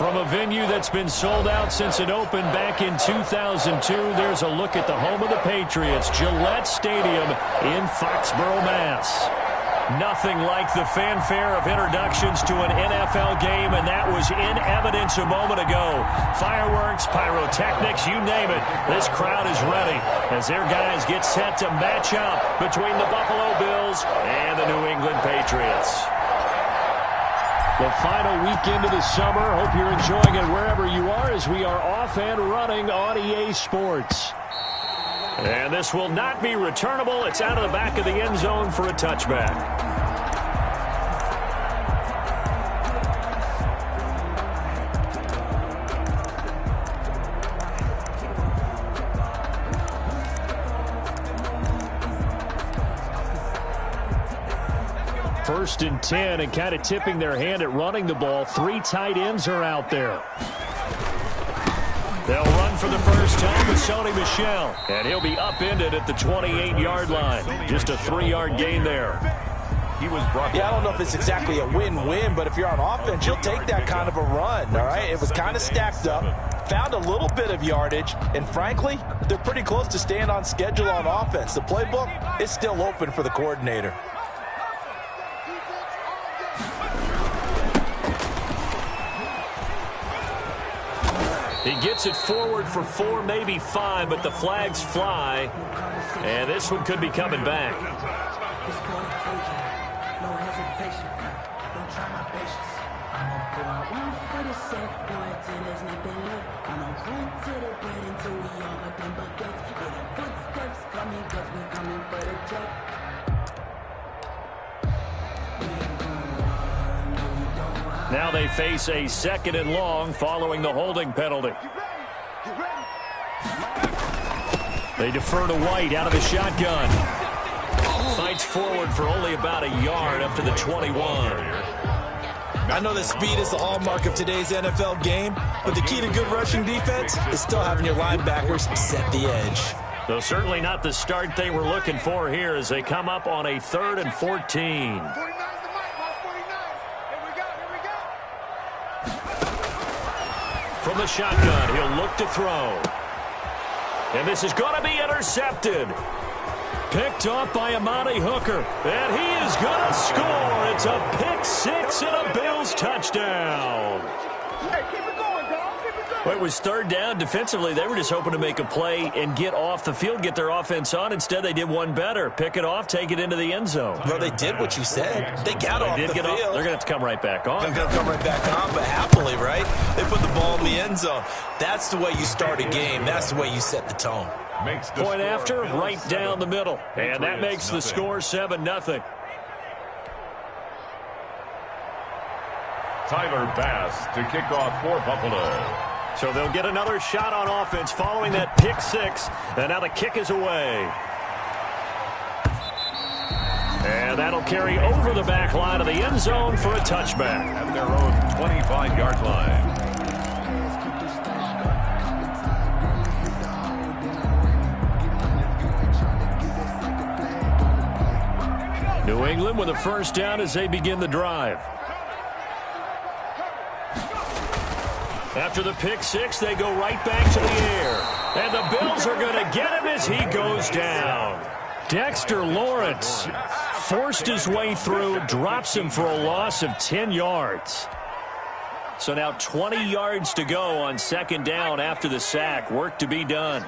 From a venue that's been sold out since it opened back in 2002, there's a look at the home of the Patriots, Gillette Stadium in Foxborough, Mass. Nothing like the fanfare of introductions to an NFL game, and that was in evidence a moment ago. Fireworks, pyrotechnics, you name it. This crowd is ready as their guys get set to match up between the Buffalo Bills and the New England Patriots. The final weekend of the summer. Hope you're enjoying it wherever you are as we are off and running on EA Sports. And this will not be returnable. It's out of the back of the end zone for a touchback. First and 10, and kind of tipping their hand at running the ball. 3 tight ends are out there. They'll run for the first time with Sony Michel, and he'll be upended at the 28-yard line. Just a 3-yard gain there. Yeah, I don't know if it's exactly a win-win, but if you're on offense, you'll take that kind of a run, all right? It was kind of stacked up, found a little bit of yardage, and frankly, they're pretty close to staying on schedule on offense. The playbook is still open for the coordinator. He gets it forward for 4, maybe 5, but the flags fly, and this one could be coming back. Now they face a 2nd and long following the holding penalty. They defer to White out of the shotgun. Fights forward for only about a yard up to the 21. I know that speed is the hallmark of today's NFL game, but the key to good rushing defense is still having your linebackers set the edge. Though certainly not the start they were looking for here as they come up on a 3rd and 14. From the shotgun, he'll look to throw. And this is going to be intercepted. Picked off by Amani Hooker. And he is going to score. It's a pick 6 and a Bills touchdown. Hey, keep it going, dog. Keep it going. Well, it was 3rd down. Defensively, they were just hoping to make a play and get off the field, get their offense on. Instead, they did one better. Pick it off, take it into the end zone. Well, they did what you said. They got off the field. They're going to have to come right back on. They're going to come right back on, but happily, right? They put the ball in the end zone. That's the way you start a game. That's the way you set the tone. Point after, right down the middle. And that makes the score 7-0. Tyler Bass to kick off for Buffalo. So they'll get another shot on offense following that pick 6. And now the kick is away. And that'll carry over the back line of the end zone for a touchback. At their own 25-yard line. New England with a first down as they begin the drive. After the pick 6, they go right back to the air. And the Bills are going to get him as he goes down. Dexter Lawrence forced his way through, drops him for a loss of 10 yards. So now 20 yards to go on 2nd down after the sack. Work to be done.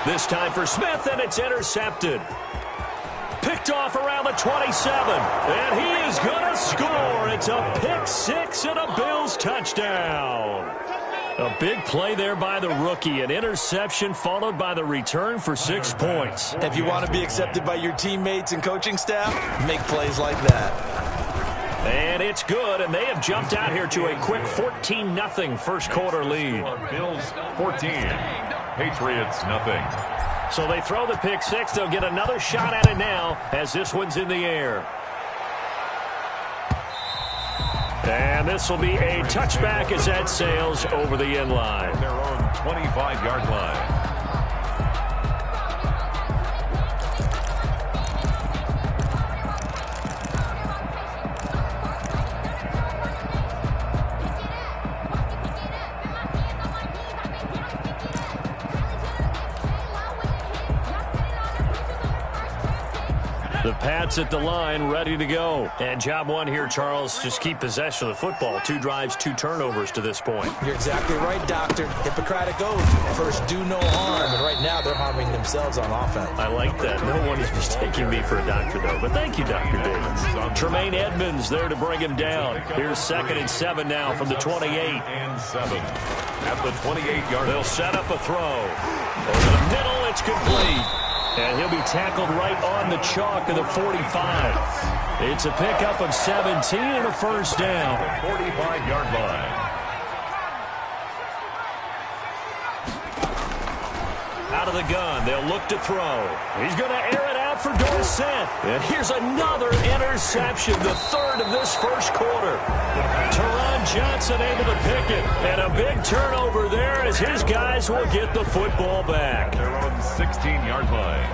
This time for Smith, and it's intercepted. Picked off around the 27, and he is going to score. It's a pick 6 and a Bills touchdown. A big play there by the rookie. An interception followed by the return for 6 points. If you want to be accepted by your teammates and coaching staff, make plays like that. And it's good, and they have jumped out here to a quick 14-0 first quarter lead. Bills 14, Patriots nothing. So they throw the pick 6. They'll get another shot at it now as this one's in the air. And this will be a touchback as that sails over the end line. Their own 25-yard line. The Pats at the line, ready to go. And job one here, Charles, just keep possession of the football. 2 drives, 2 turnovers to this point. You're exactly right, Doctor. Hippocratic oath. First, do no harm. And right now, they're harming themselves on offense. I like that. No one is mistaking me for a doctor, though. But thank you, Dr. Davis. Tremaine Edmonds there to bring him down. Here's 2nd and 7 now from the 28. And 7 at the 28-yard. They'll set up a throw. Over the middle, it's complete. And he'll be tackled right on the chalk of the 45. It's a pickup of 17 and a first down. 45-yard line. Out of the gun, they'll look to throw. He's going to air it out for Dorsett. And here's another interception, the 3rd of this first quarter. Teron Johnson able to pick it. And a big turnover there as his guys will get the football back. They're on the 16-yard line.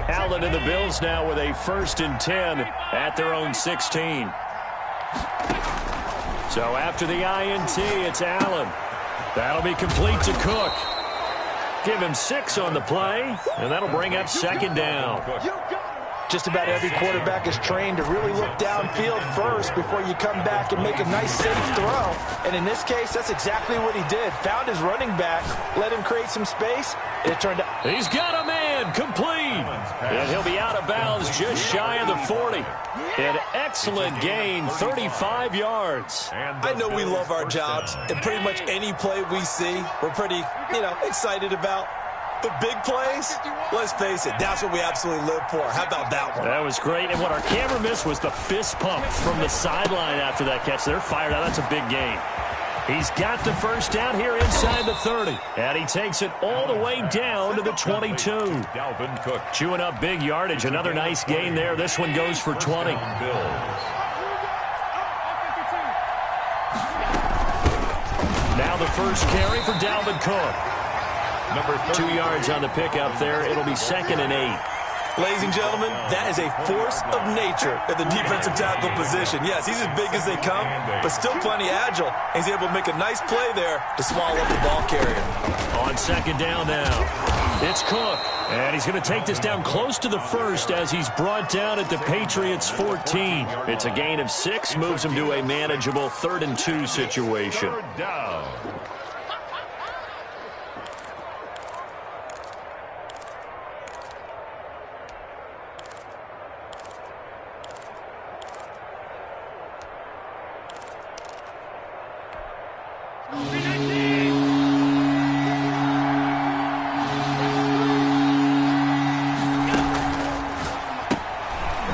Allen and the Bills now with a 1st and 10 at their own 16. So after the INT, it's Allen. That'll be complete to Cook. Give him 6 on the play, and that'll bring up 2nd down. Just about every quarterback is trained to really look downfield first before you come back and make a nice, safe throw. And in this case, that's exactly what he did. Found his running back, let him create some space, and it turned out. He's got a man, complete. And he'll be out of bounds just shy of the 40. An excellent gain, 35 yards. I know we love our jobs, and pretty much any play we see, we're pretty, excited about. The big plays, let's face it, that's what we absolutely live for. How about that one? That was great. And what our camera missed was the fist pump from the sideline after that catch. They're fired out. That's a big gain. He's got the first down here inside the 30. And he takes it all the way down to the 22. Dalvin Cook. Chewing up big yardage. Another nice gain there. This one goes for 20. Now the first carry for Dalvin Cook. Number 2 yards on the pickup there. It'll be 2nd and 8. Ladies and gentlemen, that is a force of nature at the defensive tackle position. Yes, he's as big as they come, but still plenty agile. He's able to make a nice play there to swallow up the ball carrier. On 2nd down now, it's Cook. And he's going to take this down close to the 1st as he's brought down at the Patriots' 14. It's a gain of 6, moves him to a manageable 3rd and 2 situation. 3rd down.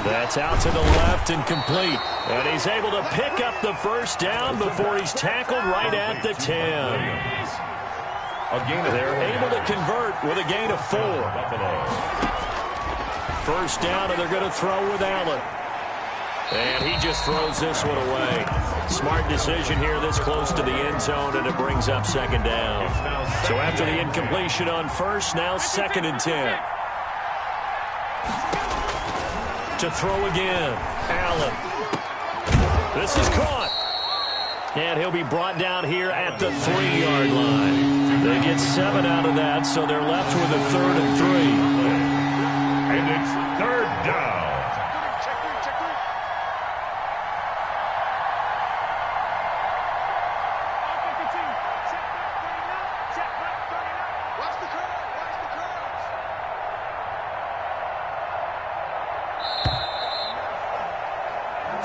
That's out to the left and complete. And he's able to pick up the first down before he's tackled right at the 10. They're able to convert with a gain of 4. First down, and they're going to throw with Allen. And he just throws this one away. Smart decision here this close to the end zone, and it brings up 2nd down. So after the incompletion on 1st, now 2nd and 10. To throw again, Allen. This is caught. And he'll be brought down here at the 3-yard line. They get 7 out of that, so they're left with a 3rd and 3. And it's 3rd down.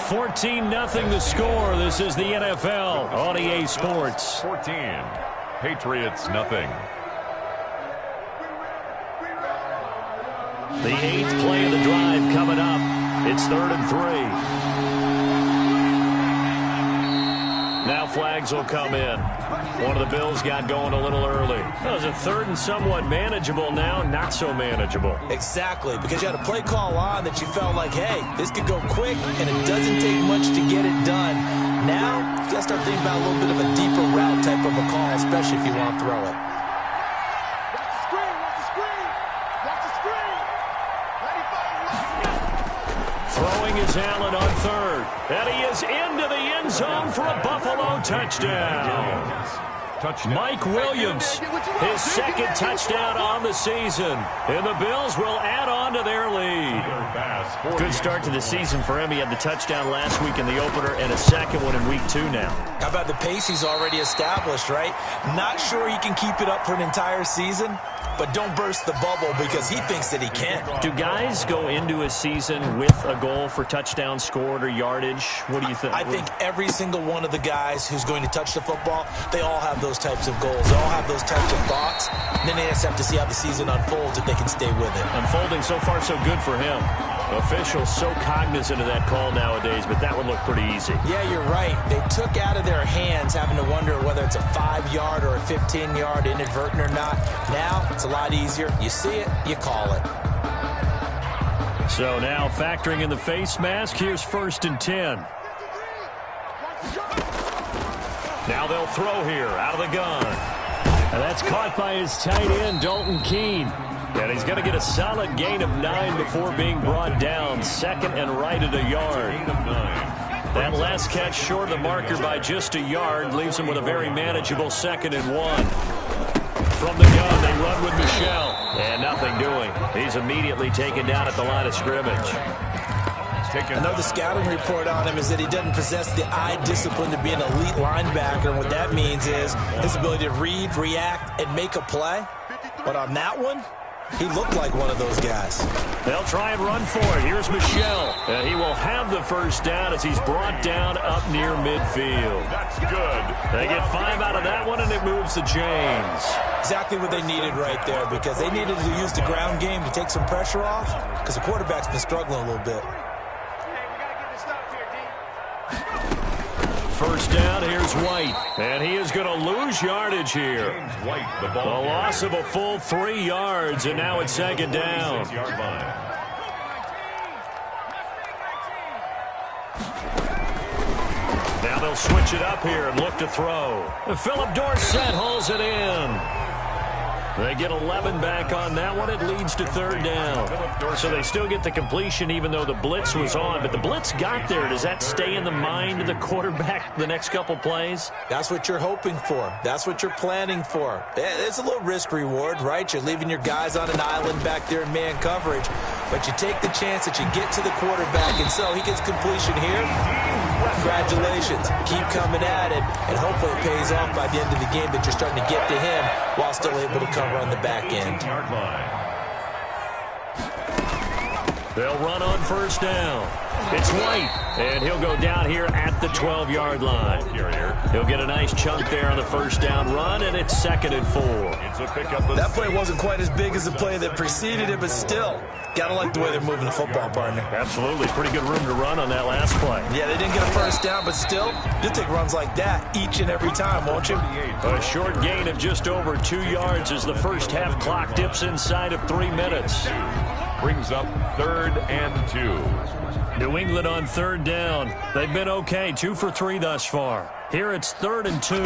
$14-0 the score. This is the NFL on EA Sports. 14. Patriots nothing. The 8th play of the drive coming up. It's 3rd and 3. Now flags will come in. One of the Bills got going a little early. That was a 3rd and somewhat manageable, now not so manageable. Exactly, because you had a play call on that you felt like, hey, this could go quick, and it doesn't take much to get it done. Now, you got to start thinking about a little bit of a deeper route type of a call, especially if you want to throw it. Watch the screen, watch the screen. Watch the screen. 95. Throwing is Allen on 3rd. And he is into the end zone for a Buffalo touchdown. touchdown. Mike Williams, his second touchdown on the season. And the Bills will add on to their lead. Good start to the season for him. He had the touchdown last week in the opener and a second one in week 2 now. How about the pace he's already established, right? Not sure he can keep it up for an entire season, but don't burst the bubble because he thinks that he can. Do guys go into a season with a goal for touchdown scored or yardage? What do you think? I think every single one of the guys who's going to touch the football, they all have those types of goals. They all have those types of thoughts. And then they just have to see how the season unfolds if they can stay with it. Unfolding so far so good for him. Officials so cognizant of that call nowadays, but that would look pretty easy. Yeah, you're right. They took out of their hands having to wonder whether it's a 5-yard or a 15-yard, inadvertent or not. Now, it's a lot easier. You see it, you call it. So now factoring in the face mask, here's 1st and 10. Now they'll throw here out of the gun. And that's caught by his tight end, Dalton Keene. And he's going to get a solid gain of 9 before being brought down. Second and right at a yard. That last catch short of the marker by just a yard leaves him with a very manageable 2nd and 1. From the gun, they run with Michel. And nothing doing. He's immediately taken down at the line of scrimmage. Another scouting report on him is that he doesn't possess the eye discipline to be an elite linebacker. And what that means is his ability to read, react, and make a play. But on that one, he looked like one of those guys. They'll try and run for it. Here's Michel. And he will have the first down as he's brought down up near midfield. That's good. They get 5 out of that one, and it moves to James. Exactly what they needed right there, because they needed to use the ground game to take some pressure off, because the quarterback's been struggling a little bit. First down, here's White. And he is going to lose yardage here. James White, the A ball loss of a full 3 yards, and now it's 2nd down. 46-yard line. Now they'll switch it up here and look to throw. Philip Dorsett hauls it in. They get 11 back on that one. It leads to 3rd down. So they still get the completion even though the blitz was on. But the blitz got there. Does that stay in the mind of the quarterback the next couple plays? That's what you're hoping for. That's what you're planning for. It's a little risk reward, right? You're leaving your guys on an island back there in man coverage. But you take the chance that you get to the quarterback. And so he gets completion here. Congratulations. Keep coming at it. And hopefully it pays off by the end of the game that you're starting to get to him while still able to cover on the back end. They'll run on first down. It's White, and he'll go down here at the 12-yard line. He'll get a nice chunk there on the first down run, and it's 2nd and 4. That play wasn't quite as big as the play that preceded it, but still, gotta like the way they're moving the football, partner. Absolutely. Pretty good room to run on that last play. Yeah, they didn't get a first down, but still, you'll take runs like that each and every time, won't you? A short gain of just over 2 yards as the first half clock dips inside of 3 minutes. Brings up 3rd and 2. New England on 3rd down. They've been okay, 2 for 3 thus far. Here it's 3rd and 2.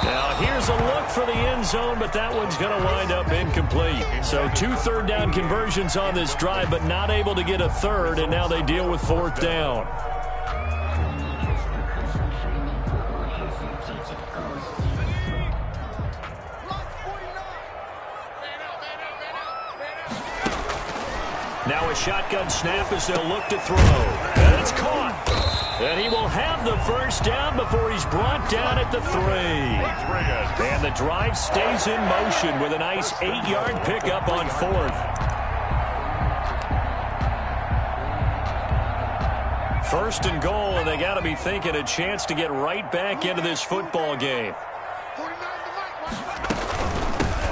Now here's a look for the end zone, but that one's going to wind up incomplete. So 2 third down conversions on this drive, but not able to get a third, and now they deal with 4th down. Now a shotgun snap as they'll look to throw. And it's caught. And he will have the first down before he's brought down at the 3. And the drive stays in motion with a nice 8-yard pickup on 4th. First and goal, and they got to be thinking a chance to get right back into this football game.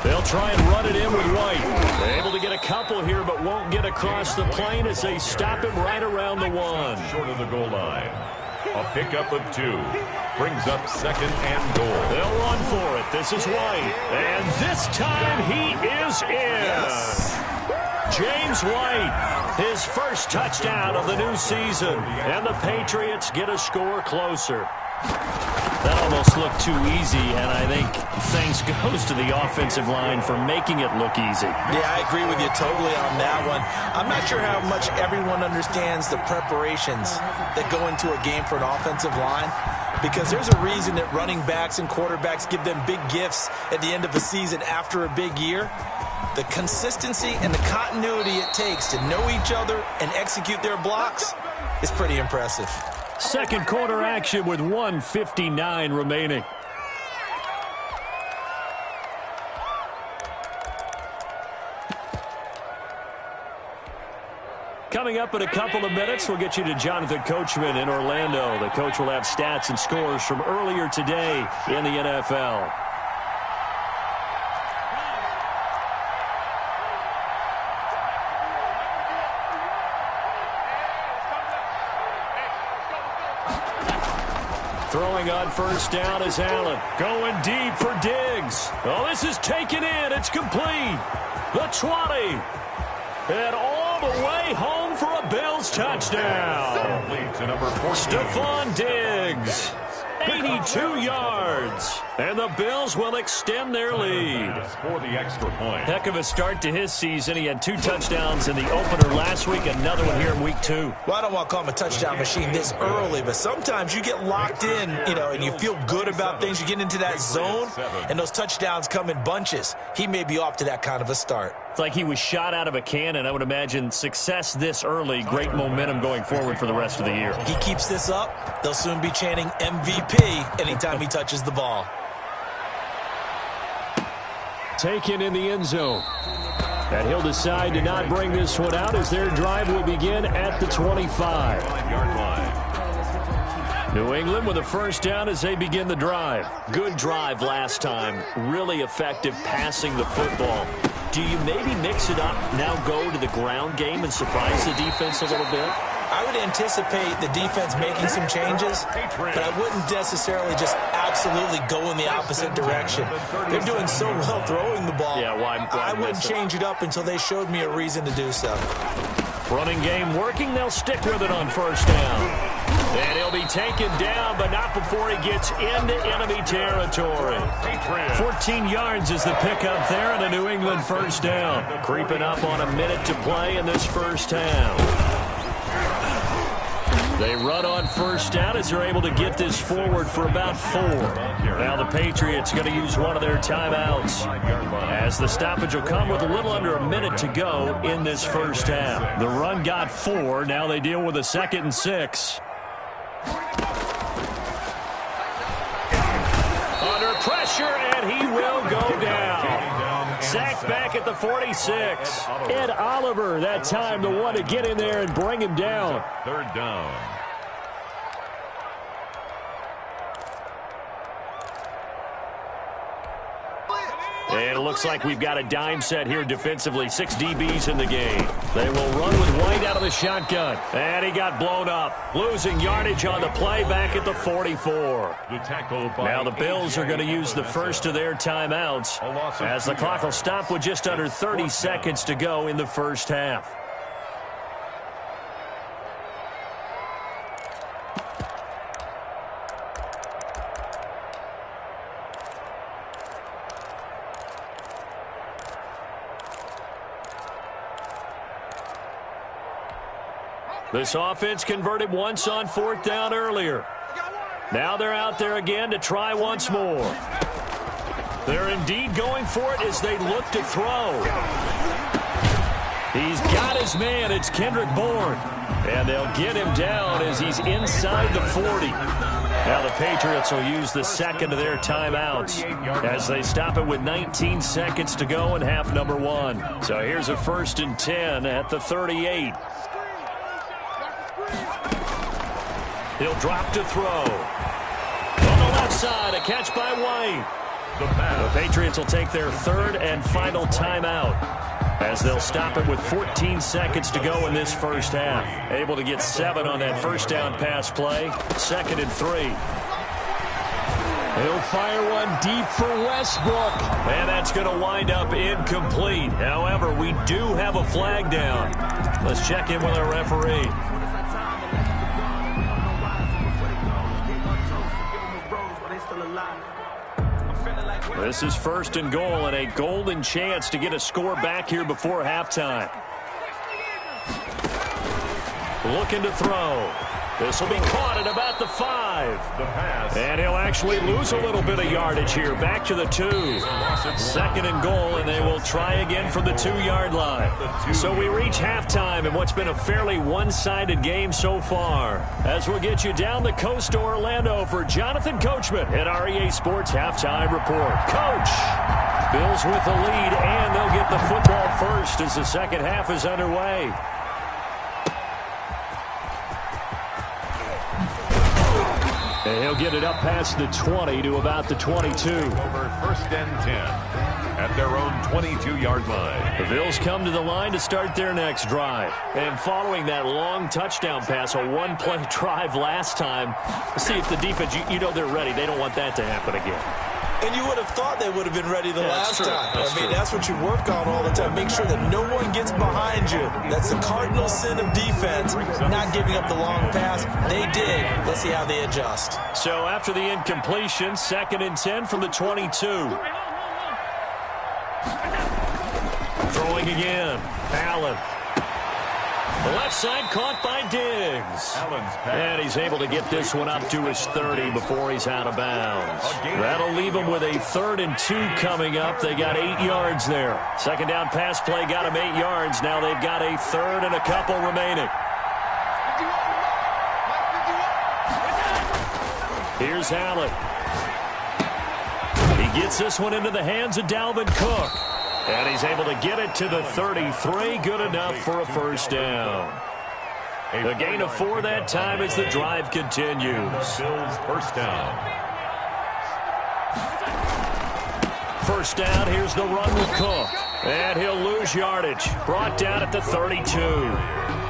They'll try and run it in with White. They're able to get a couple here, but won't get across the plane as they stop him right around the 1. Short of the goal line. A pickup of 2. Brings up 2nd and goal. They'll run for it. This is White. And this time he is in. Yes. James White, his first touchdown of the new season. And the Patriots get a score closer. That almost looked too easy, and I think thanks goes to the offensive line for making it look easy. Yeah, I agree with you totally on that one. I'm not sure how much everyone understands the preparations that go into a game for an offensive line, because there's a reason that running backs and quarterbacks give them big gifts at the end of a season after a big year. The consistency and the continuity it takes to know each other and execute their blocks is pretty impressive. Second quarter action with 1:59 remaining. Coming up in a couple of minutes, we'll get you to Jonathan Coachman in Orlando. The coach will have stats and scores from earlier today in the NFL. Throwing on first down is Allen. Going deep for Diggs. Oh, this is taken in. It's complete. The 20. And all the way home for a Bills touchdown. To number 14. Stephon Diggs. 82 yards. And the Bills will extend their lead. For the extra point. Heck of a start to his season. He had 2 touchdowns in the opener last week, another one here in week 2. Well, I don't want to call him a touchdown machine this early, but sometimes you get locked in, and you feel good about things. You get into that zone, and those touchdowns come in bunches. He may be off to that kind of a start. It's like he was shot out of a cannon. I would imagine success this early, great momentum going forward for the rest of the year. He keeps this up, they'll soon be chanting MVP anytime he touches the ball. Taken in the end zone. And he'll decide to not bring this one out as their drive will begin at the 25-yard line. New England with a first down as they begin the drive. Good drive last time. Really effective passing the football. Do you maybe mix it up, now go to the ground game and surprise the defense a little bit? I would anticipate the defense making some changes, but I wouldn't necessarily just absolutely go in the opposite direction. They're doing so well throwing the ball. Yeah, why I wouldn't change it up until they showed me a reason to do so. Running game working. They'll stick with it on first down. And he'll be taken down, but not before he gets into enemy territory. 14 yards is the pickup there, and a New England first down. Creeping up on a minute to play in this first half. They run on first down as they're able to get this forward for about 4. Now the Patriots going to use one of their timeouts as the stoppage will come with a little under a minute to go in this first half. The run got 4. Now they deal with a 2nd and 6. Under pressure, and he will go down. Sacked back at the 46. Ed Oliver, that time the one to get in there and bring him down. Third down. And it looks like we've got a dime set here defensively. 6 DBs in the game. They will run with White out of the shotgun. And he got blown up. Losing yardage on the play back at the 44. Now the Bills are going to use the first of their timeouts as the clock will stop with just under 30 seconds to go in the first half. This offense converted once on 4th down earlier. Now they're out there again to try once more. They're indeed going for it as they look to throw. He's got his man. It's Kendrick Bourne. And they'll get him down as he's inside the 40. Now the Patriots will use the second of their timeouts as they stop it with 19 seconds to go in half number 1. So here's a 1st and 10 at the 38. He'll drop to throw. On the left side, a catch by White. The Patriots will take their 3rd and final timeout as they'll stop it with 14 seconds to go in this first half. Able to get 7 on that first down pass play. 2nd and 3. He'll fire one deep for Westbrook. And that's going to wind up incomplete. However, we do have a flag down. Let's check in with our referee. This is 1st and goal and a golden chance to get a score back here before halftime. Looking to throw. This will be caught at about the 5. The pass. And he'll actually lose a little bit of yardage here. Back to the 2. 2nd and goal, and they will try again from the 2-yard line. So we reach halftime in what's been a fairly one-sided game so far. As we'll get you down the coast to Orlando for Jonathan Coachman at our EA Sports Halftime Report. Coach! Bills with the lead, and they'll get the football first as the second half is underway. And he'll get it up past the 20 to about the 22. Over 1st and 10 at their own 22-yard line. The Bills come to the line to start their next drive. And following that long touchdown pass, a one-play drive last time, let's see if the defense, you know they're ready. They don't want that to happen again. And you would have thought they would have been ready the last time. That's what you work on all the time. Make sure that no one gets behind you. That's the cardinal sin of defense, not giving up the long pass. They did. Let's see how they adjust. So after the incompletion, 2nd and 10 from the 22. Throwing again. Allen. The left side caught by Diggs. And he's able to get this one up to his 30 before he's out of bounds. That'll leave him with a 3rd and 2 coming up. They got 8 yards there. Second down pass play got him 8 yards. Now they've got a 3rd and a couple remaining. Here's Allen. He gets this one into the hands of Dalvin Cook. And he's able to get it to the 33. Good enough for a first down. A gain of 4 that time as the drive continues. Bills first down. First down, here's the run with Cook. And he'll lose yardage. Brought down at the 32.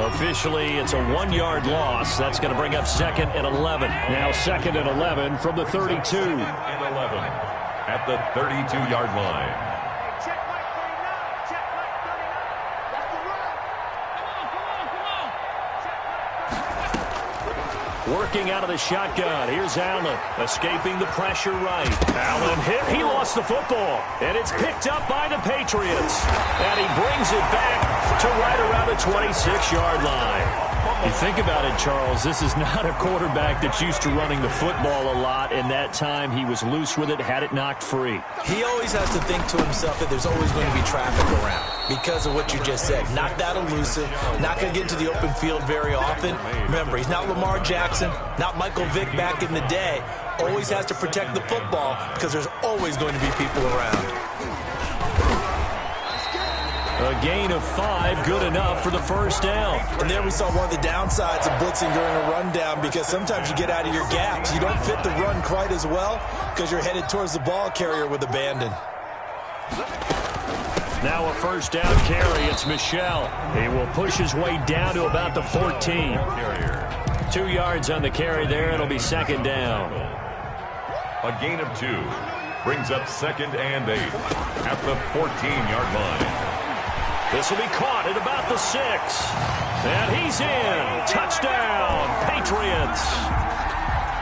Officially, it's a 1-yard loss. That's going to bring up 2nd and 11. Now 2nd and 11 from the 32. 2nd and 11 at the 32-yard line. Working out of the shotgun. Here's Allen. Escaping the pressure right. Allen hit. He lost the football. And it's picked up by the Patriots. And he brings it back to right around the 26-yard line. You think about it, Charles, this is not a quarterback that's used to running the football a lot, and that time he was loose with it, had it knocked free. He always has to think to himself that there's always going to be traffic around because of what you just said. Not that elusive, not going to get into the open field very often. Remember, he's not Lamar Jackson, not Michael Vick back in the day. Always has to protect the football because there's always going to be people around. A gain of 5, good enough for the first down. And there we saw one of the downsides of blitzing during a rundown because sometimes you get out of your gaps. You don't fit the run quite as well because you're headed towards the ball carrier with abandon. Now a first down carry. It's Michel. He will push his way down to about the 14. 2 yards on the carry there. It'll be 2nd down. A gain of 2 brings up 2nd and 8 at the 14-yard line. This will be caught at about the 6. And he's in. Touchdown, Patriots.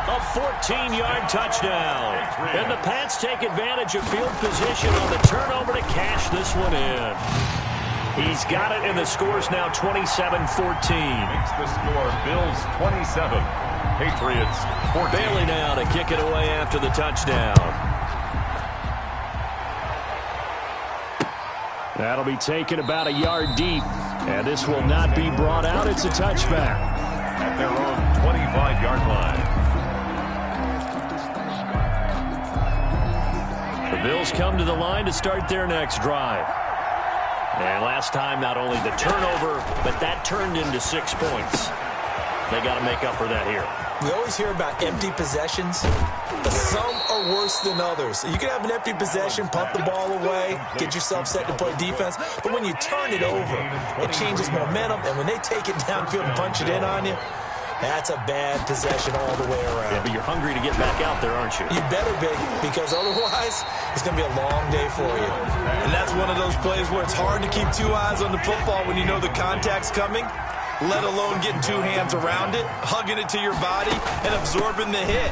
A 14-yard touchdown. And the Pats take advantage of field position on the turnover to cash this one in. He's got it, and the score's now 27-14. Makes the score Bills 27, Patriots 14. Bailey now to kick it away after the touchdown. That'll be taken about a yard deep. And this will not be brought out. It's a touchback. At their own 25-yard line. The Bills come to the line to start their next drive. And last time, not only the turnover, but that turned into 6 points. They got to make up for that here. We always hear about empty possessions, but some are worse than others. You can have an empty possession, pump the ball away, get yourself set to play defense, but when you turn it over, it changes momentum, and when they take it downfield and punch it in on you, that's a bad possession all the way around. Yeah, but you're hungry to get back out there, aren't you? You better be, because otherwise, it's going to be a long day for you. And that's one of those plays where it's hard to keep 2 eyes on the football when you know the contact's coming. let alone getting two hands around it, hugging it to your body, and absorbing the hit.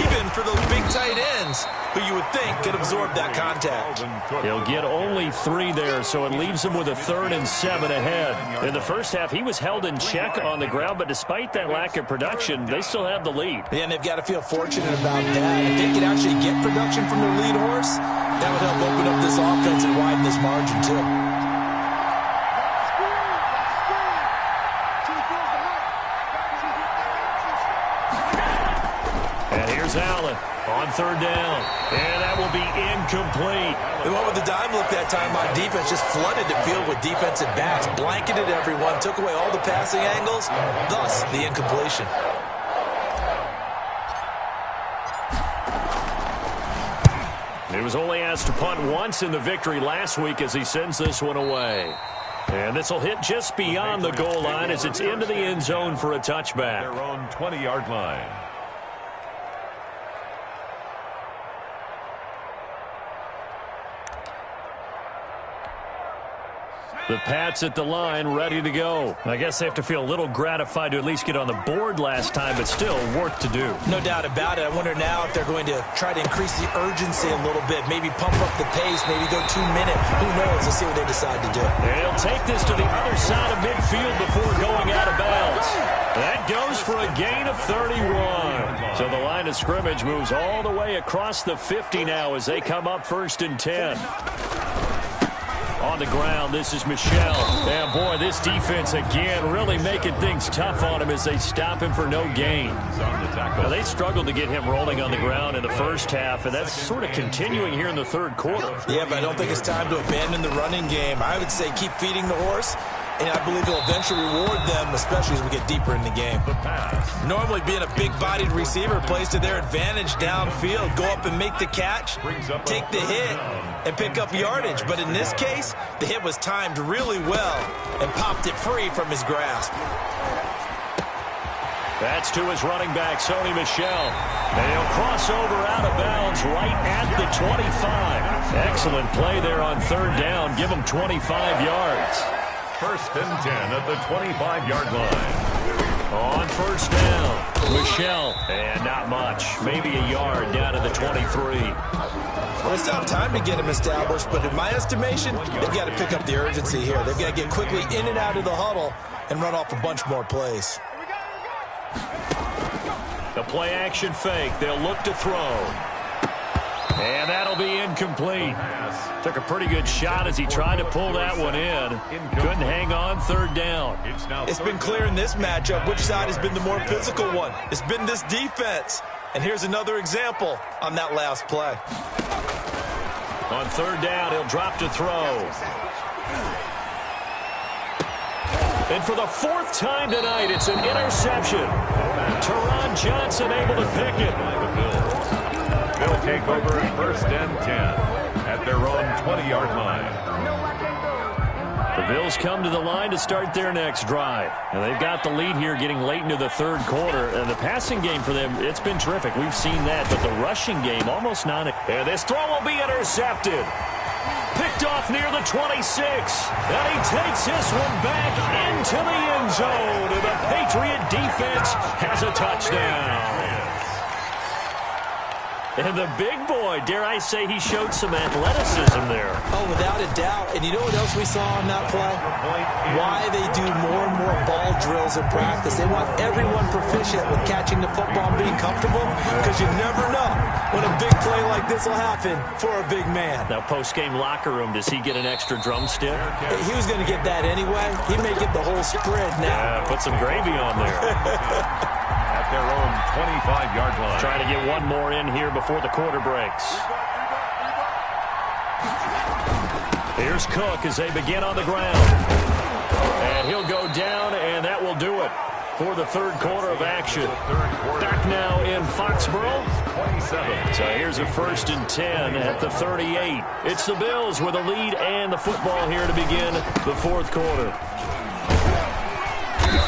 Even for those big tight ends who you would think could absorb that contact. He'll get only 3 there, so it leaves him with a 3rd and 7 ahead. In the first half, he was held in check on the ground, but despite that lack of production, they still have the lead. Yeah, and they've got to feel fortunate about that. If they could actually get production from their lead horse, that would help open up this offense and widen this margin, too. And here's Allen on 3rd down. And that will be incomplete. They went with the dime look that time on defense, just flooded the field with defensive backs, blanketed everyone, took away all the passing angles, thus the incompletion. He was only asked to punt once in the victory last week as he sends this one away. And this will hit just beyond the goal line as it's into the end zone for a touchback. Their own 20-yard line. The Pats at the line, ready to go. I guess they have to feel a little gratified to at least get on the board last time, but still work to do. No doubt about it. I wonder now if they're going to try to increase the urgency a little bit, maybe pump up the pace, maybe go 2 minute. Who knows? Let's see what they decide to do. They'll take this to the other side of midfield before going out of bounds. That goes for a gain of 31. So the line of scrimmage moves all the way across the 50 now as they come up 1st and 10. On the ground, this is Michel. And boy, this defense again really making things tough on him as they stop him for no gain. Now, they struggled to get him rolling on the ground in the first half, and that's sort of continuing here in the 3rd quarter. Yeah, but I don't think it's time to abandon the running game. I would say keep feeding the horse, and I believe he'll eventually reward them, especially as we get deeper in the game. Normally, being a big-bodied receiver plays to their advantage downfield. Go up and make the catch, take the hit, and pick up yardage. But in this case, the hit was timed really well and popped it free from his grasp. That's to his running back, Sony Michel. And he'll cross over out of bounds right at the 25. Excellent play there on 3rd down. Give him 25 yards. 1st and 10 at the 25-yard line. On 1st down, Michel. And not much. Maybe a yard down to the 23. Well, it's not time to get him established, but in my estimation, they've got to pick up the urgency here. They've got to get quickly in and out of the huddle and run off a bunch more plays. The play-action fake. They'll look to throw. And that'll be incomplete. Took a pretty good shot as he tried to pull that one in. Couldn't hang on 3rd down. It's been clear in this matchup which side has been the more physical one. It's been this defense. And here's another example on that last play. On 3rd down, he'll drop to throw. And for the 4th time tonight, it's an interception. Teron Johnson able to pick it. They'll take over 1st and 10 at their own 20-yard line. The Bills come to the line to start their next drive. And they've got the lead here getting late into the 3rd quarter. And the passing game for them, it's been terrific. We've seen that. But the rushing game, almost not. And this throw will be intercepted. Picked off near the 26. And he takes this one back into the end zone. And the Patriot defense has a touchdown. And the big boy, dare I say, he showed some athleticism there. Oh, without a doubt. And you know what else we saw on that play? Why they do more and more ball drills in practice. They want everyone proficient with catching the football and being comfortable, because you never know when a big play like this will happen for a big man. Now, post-game locker room, does he get an extra drumstick? He was going to get that anyway. He may get the whole spread now. Yeah, put some gravy on there. Their own 25-yard line. Trying to get one more in here before the quarter breaks. Here's Cook as they begin on the ground. And he'll go down, and that will do it for the 3rd quarter of action. Back now in Foxborough. 27. So here's a 1st and 10 at the 38. It's the Bills with a lead and the football here to begin the 4th quarter.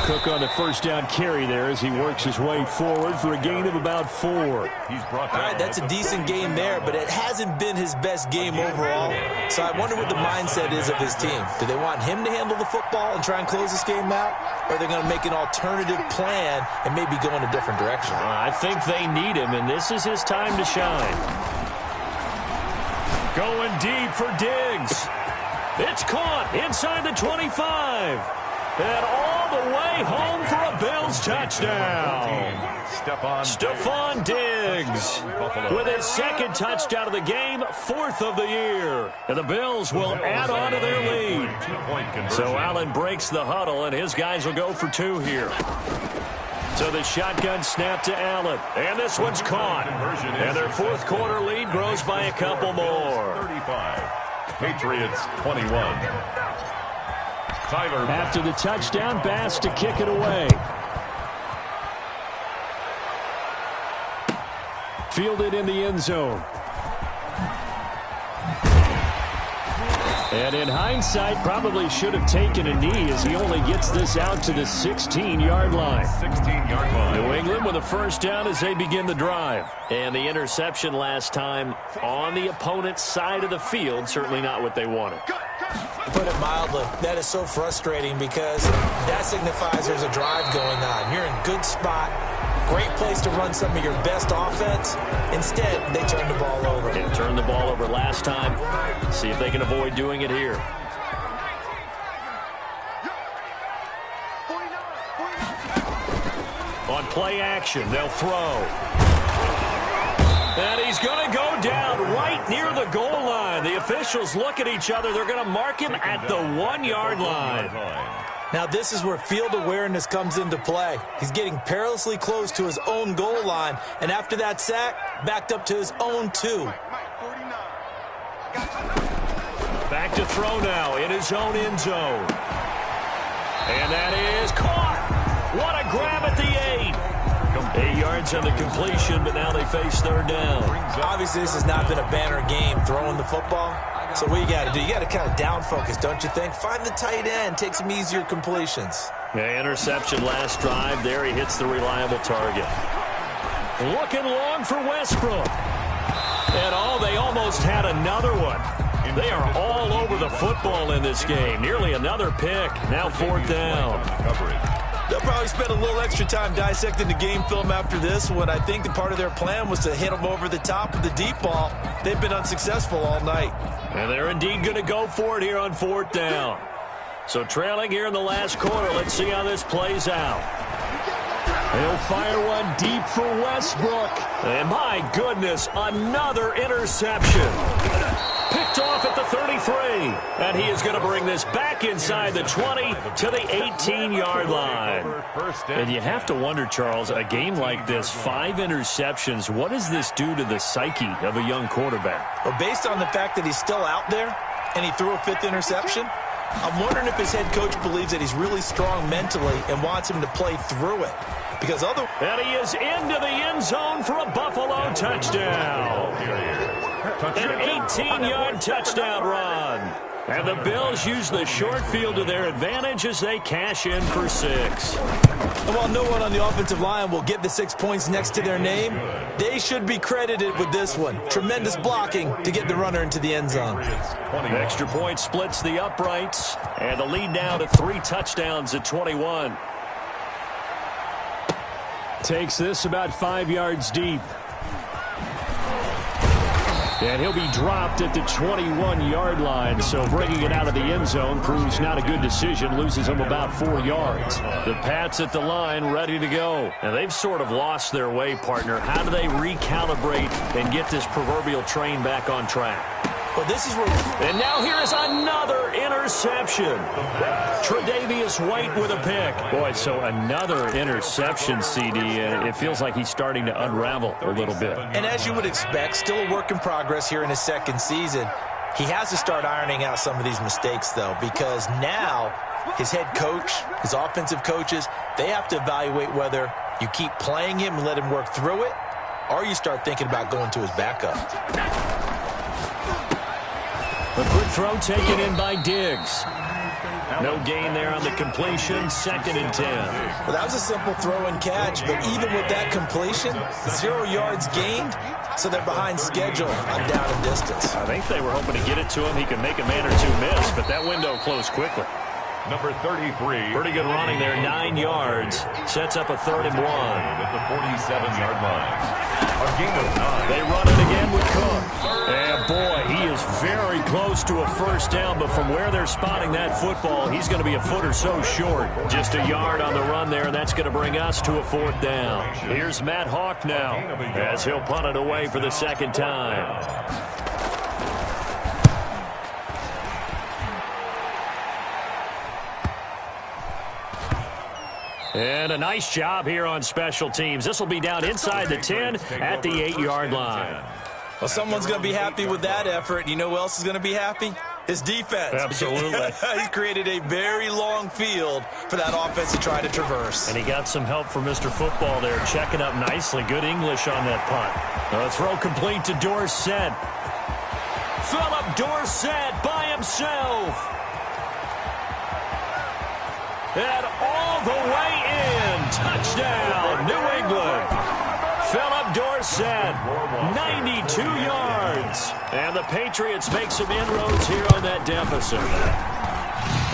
Cook on the first down carry there as he works his way forward for a gain of about 4. He's brought All down. right, that's a decent game there, but it hasn't been his best game overall. So I wonder what the mindset is of his team. Do they want him to handle the football and try and close this game out? Or are they going to make an alternative plan and maybe go in a different direction? I think they need him, and this is his time to shine. Going deep for Diggs. It's caught inside the 25. And all the way home for a Bills touchdown. Stephon Diggs with his second touchdown of the game, 4th of the year. And the Bills will add on to their lead. So Allen breaks the huddle, and his guys will go for 2 here. So the shotgun snap to Allen. And this one's caught. And their 4th quarter lead grows by a couple more. 35. Patriots 21. Tyler. After the touchdown, Bass to kick it away. Fielded in the end zone. And in hindsight, probably should have taken a knee as he only gets this out to the 16-yard line. 16-yard line. New England with a first down as they begin the drive. And the interception last time on the opponent's side of the field, certainly not what they wanted. Put it mildly, that is so frustrating because that signifies there's a drive going on. You're in a good spot, great place to run some of your best offense. Instead, they turn the ball over. They turned the ball over last time. See if they can avoid doing it here. On play action, they'll throw. And he's going to go down right near the goal line. The officials look at each other. They're going to mark him at the 1-yard line. Now this is where field awareness comes into play. He's getting perilously close to his own goal line, and after that sack, backed up to his own 2. Back to throw now in his own end zone. And that is caught. What a grab at the 8. 8 yards on the completion, but now they face 3rd down. Obviously, this has not been a banner game throwing the football. So what you got to do, you got to kind of down focus, don't you think? Find the tight end, take some easier completions. Yeah, interception last drive. There he hits the reliable target. Looking long for Westbrook. And they almost had another one. They are all over the football in this game. Nearly another pick. Now 4th down. They'll probably spend a little extra time dissecting the game film after this one. I think that part of their plan was to hit them over the top of the deep ball. They've been unsuccessful all night. And they're indeed going to go for it here on 4th down. So trailing here in the last quarter. Let's see how this plays out. He'll fire one deep for Westbrook. And my goodness, another interception. Picked off at the 33. And he is going to bring this back inside the 20 to the 18-yard line. And you have to wonder, Charles, a game like this, 5 interceptions, what does this do to the psyche of a young quarterback? Well, based on the fact that he's still out there and he threw a 5th interception, I'm wondering if his head coach believes that he's really strong mentally and wants him to play through it. Because and he is into the end zone for a Buffalo touchdown. An 18-yard touchdown run. And the Bills use the short field to their advantage as they cash in for 6. And while no one on the offensive line will get the 6 points next to their name, they should be credited with this one. Tremendous blocking to get the runner into the end zone. An extra point splits the uprights. And the lead now to 3 touchdowns at 21. Takes this about 5 yards deep. And he'll be dropped at the 21-yard line, so bringing it out of the end zone proves not a good decision, loses him about 4 yards. The Pats at the line ready to go. And they've sort of lost their way, partner. How do they recalibrate and get this proverbial train back on track? Well, this is where... And now here is another interception. Tre'Davious White with a pick. Boy, so another interception, CD, and it feels like he's starting to unravel a little bit. And as you would expect, still a work in progress here in his 2nd season. He has to start ironing out some of these mistakes, though, because now his head coach, his offensive coaches, they have to evaluate whether you keep playing him and let him work through it, or you start thinking about going to his backup. A quick throw taken in by Diggs. No gain there on the completion. 2nd and 10. Well, that was a simple throw and catch, but even with that completion, 0 yards gained, so they're behind schedule on down and distance. I think they were hoping to get it to him. He could make a man or two miss, but that window closed quickly. Number 33. Pretty good running there, 9 yards. Sets up a 3rd and 1. At the 47-yard line. A gain of 9. They run it again with Cook. And boy, he is very close to a first down, but from where they're spotting that football, he's going to be a foot or so short. Just a yard on the run there, and that's going to bring us to a 4th down. Here's Matt Hawk now, as he'll punt it away for the 2nd time. And a nice job here on special teams. This will be down inside the 10 at the 8-yard line. Well, someone's going to be happy with that effort. You know who else is going to be happy? His defense. Absolutely. He's created a very long field for that offense to try to traverse. And he got some help from Mr. Football there, checking up nicely. Good English on that punt. A throw complete to Dorsett. Philip Dorsett by himself. And all the way in. Touchdown, New England. Philip Dorsett, 92 yards. And the Patriots make some inroads here on that deficit.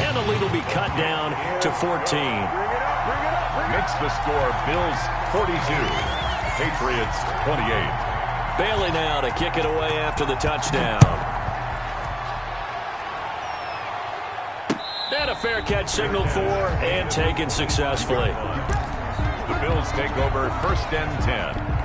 And the lead will be cut down to 14. Makes the score Bills 42, Patriots 28. Bailey now to kick it away after the touchdown. And a fair catch signaled for and taken successfully. The Bills take over 1st and 10.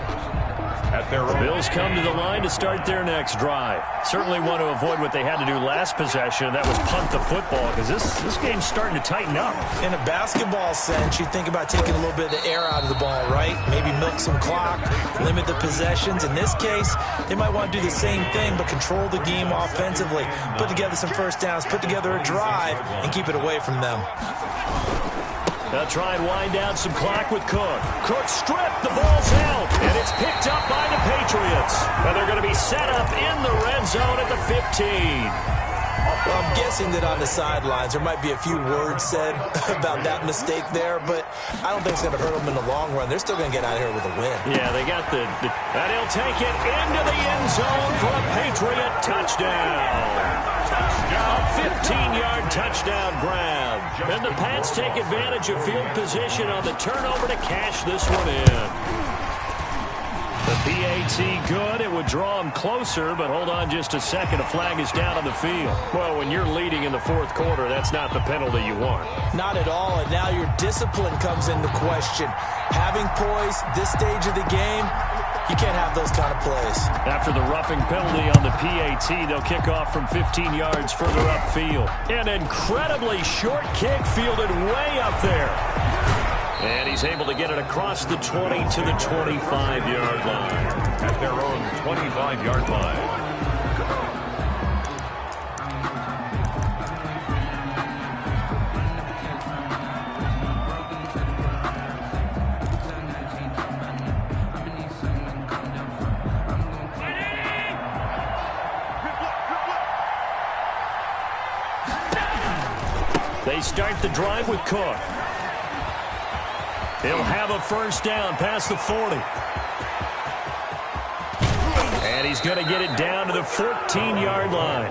At their The Bills come to the line to start their next drive. Certainly want to avoid what they had to do last possession. That was punt the football, because this game's starting to tighten up. In a basketball sense, you think about taking a little bit of the air out of the ball, right? Maybe milk some clock, limit the possessions. In this case, they might want to do the same thing, but control the game offensively. Put together some first downs, put together a drive, and keep it away from them. They'll try and wind down some clock with Cook. Cook stripped, the ball's out, and it's picked up by the Patriots. And they're going to be set up in the red zone at the 15. Well, I'm guessing that on the sidelines there might be a few words said about that mistake there, but I don't think it's going to hurt them in the long run. They're still going to get out of here with a win. Yeah, they got the and he'll take it into the end zone for a Patriot touchdown. A 15-yard touchdown grab. And the Pats take advantage of field position on the turnover to cash this one in. The PAT good. It would draw him closer, but hold on just a second. A flag is down on the field. Well, when you're leading in the 4th quarter, that's not the penalty you want. Not at all, and now your discipline comes into question. Having poise this stage of the game, you can't have those kind of plays. After the roughing penalty on the PAT, they'll kick off from 15 yards further upfield. An incredibly short kick fielded way up there. And he's able to get it across the 20 to the 25-yard line. At their own 25-yard line. They start the drive with Cook. He'll have a first down past the 40. And he's going to get it down to the 14-yard line.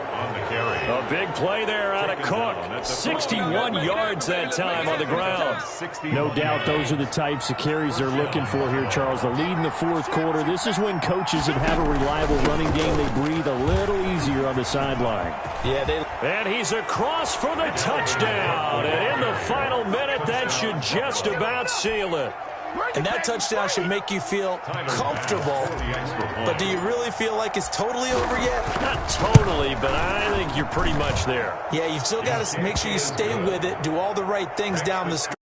A big play there out of Cook. 61 yards that time on the ground. No doubt those are the types of carries they're looking for here, Charles. The lead in the 4th quarter. This is when coaches that have a reliable running game, they breathe a little easier on the sideline. And he's across for the touchdown. And in the final minute, that should just about seal it. And that touchdown should make you feel comfortable. But do you really feel like it's totally over yet? Not totally, but I think you're pretty much there. Yeah, you've still got to make sure you stay with it, do all the right things down the stretch.